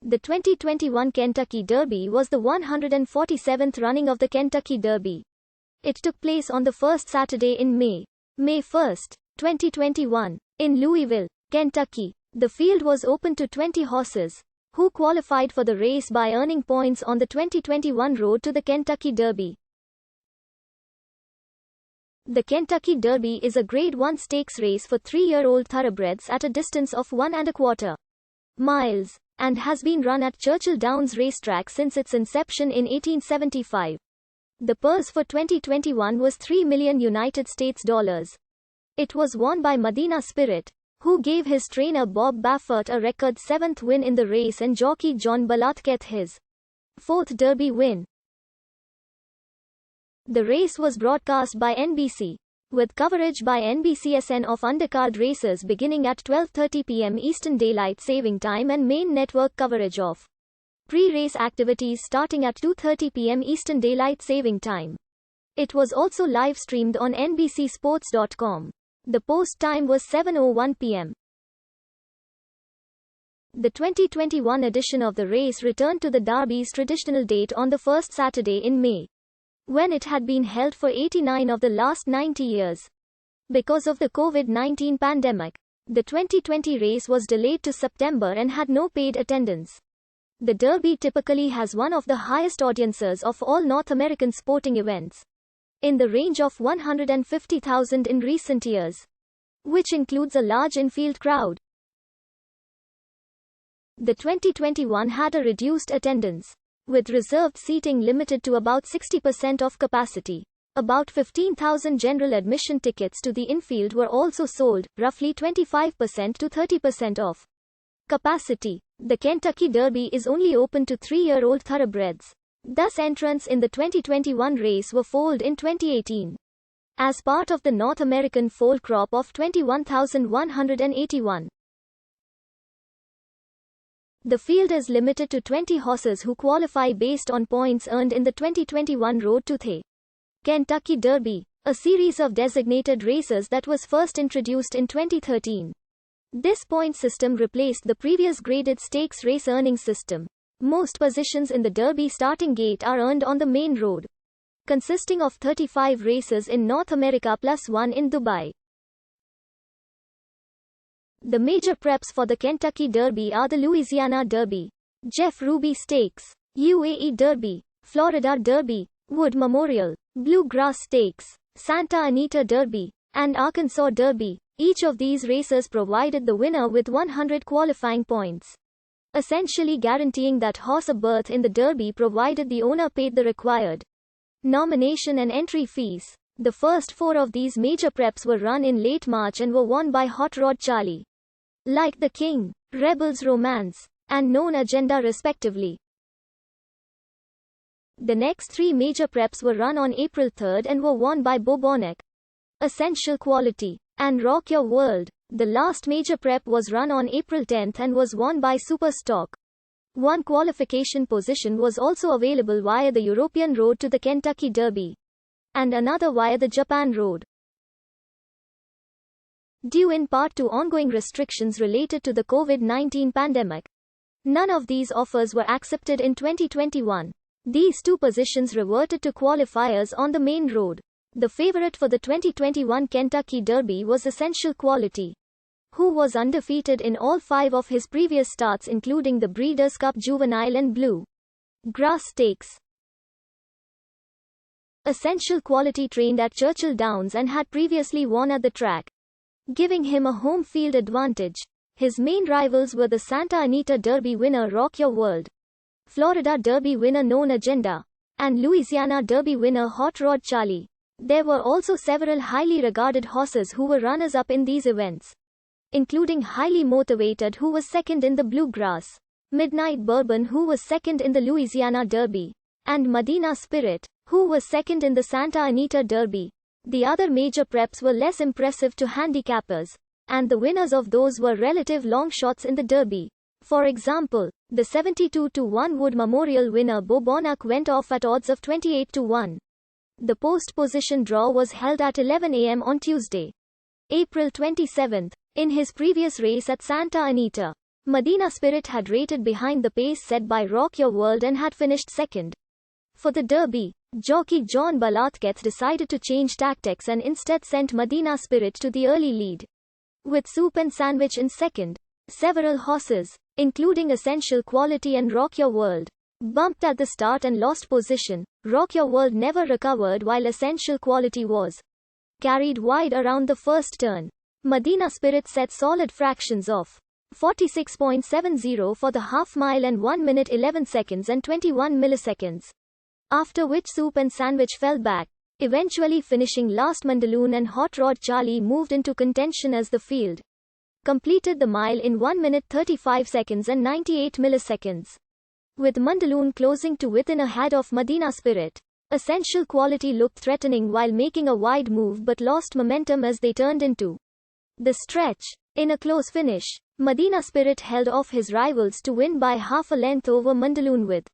The 2021 Kentucky Derby was the 147th running of the Kentucky Derby. It took place on the first Saturday in May 1, 2021, in Louisville, Kentucky. The field was open to 20 horses, who qualified for the race by earning points on the 2021 Road to the Kentucky Derby. The Kentucky Derby is a Grade 1 stakes race for 3-year-old thoroughbreds at a distance of 1¼ miles, and has been run at Churchill Downs Racetrack since its inception in 1875. The purse for 2021 was $3 million United States dollars. It was won by Medina Spirit, who gave his trainer Bob Baffert a record 7th win in the race and jockey John Balatketh his 4th Derby win. The race was broadcast by NBC, with coverage by NBCSN of undercard races beginning at 12:30 p.m. Eastern Daylight Saving Time and main network coverage of pre-race activities starting at 2:30 p.m. Eastern Daylight Saving Time. It was also live-streamed on NBCSports.com. The post time was 7:01 p.m. The 2021 edition of the race returned to the Derby's traditional date on the first Saturday in May, when it had been held for 89 of the last 90 years. Because of the COVID-19 pandemic, the 2020 race was delayed to September and had no paid attendance. The Derby typically has one of the highest audiences of all North American sporting events, in the range of 150,000 in recent years, which includes a large infield crowd. The 2021 had a reduced attendance, with reserved seating limited to about 60% of capacity. About 15,000 general admission tickets to the infield were also sold, roughly 25% to 30% of capacity. The Kentucky Derby is only open to 3-year-old thoroughbreds. Thus entrants in the 2021 race were foaled in 2018. As part of the North American foal crop of 21,181. The field is limited to 20 horses who qualify based on points earned in the 2021 Road to the Kentucky Derby, a series of designated races that was first introduced in 2013. This point system replaced the previous graded stakes race earning system. Most positions in the Derby starting gate are earned on the main road, consisting of 35 races in North America plus 1 in Dubai. The major preps for the Kentucky Derby are the Louisiana Derby, Jeff Ruby Stakes, UAE Derby, Florida Derby, Wood Memorial, Bluegrass Stakes, Santa Anita Derby, and Arkansas Derby. Each of these races provided the winner with 100 qualifying points, essentially guaranteeing that horse a berth in the Derby provided the owner paid the required nomination and entry fees. The first 4 of these major preps were run in late March and were won by Hot Rod Charlie, Like the King, Rebel's Romance, and Known Agenda respectively. The next 3 major preps were run on April 3 and were won by Bobonic, Essential Quality, and Rock Your World. The last major prep was run on April 10 and was won by Superstock. One qualification position was also available via the European Road to the Kentucky Derby, and another via the Japan Road. Due in part to ongoing restrictions related to the COVID-19 pandemic, none of these offers were accepted in 2021. These 2 positions reverted to qualifiers on the main road. The favorite for the 2021 Kentucky Derby was Essential Quality, who was undefeated in all 5 of his previous starts including the Breeders' Cup Juvenile and Blue Grass Stakes. Essential Quality trained at Churchill Downs and had previously won at the track, giving him a home field advantage. His main rivals were the Santa Anita Derby winner Rock Your World, Florida Derby winner Known Agenda, and Louisiana Derby winner Hot Rod Charlie. There were also several highly regarded horses who were runners-up in these events, including Highly Motivated who was second in the Bluegrass, Midnight Bourbon who was second in the Louisiana Derby, and Medina Spirit, who was second in the Santa Anita Derby. The other major preps were less impressive to handicappers, and the winners of those were relative long shots in the Derby. For example, the 72-1 Wood Memorial winner Bobonic went off at odds of 28-1. The post-position draw was held at 11 a.m. on Tuesday, April 27. In his previous race at Santa Anita, Medina Spirit had rated behind the pace set by Rock Your World and had finished second. For the Derby, jockey John Balatketh decided to change tactics and instead sent Medina Spirit to the early lead. With Soup and Sandwich in second, several horses, including Essential Quality and Rock Your World, bumped at the start and lost position. Rock Your World never recovered while Essential Quality was carried wide around the first turn. Medina Spirit set solid fractions of 46.70 for the half mile and 1 minute 11 seconds and 21 milliseconds. After which Soup and Sandwich fell back, eventually finishing last. Mandaloon and Hot Rod Charlie moved into contention as the field completed the mile in 1 minute 35 seconds and 98 milliseconds. With Mandaloon closing to within a head of Medina Spirit, Essential Quality looked threatening while making a wide move but lost momentum as they turned into the stretch. In a close finish, Medina Spirit held off his rivals to win by half a length over Mandaloon with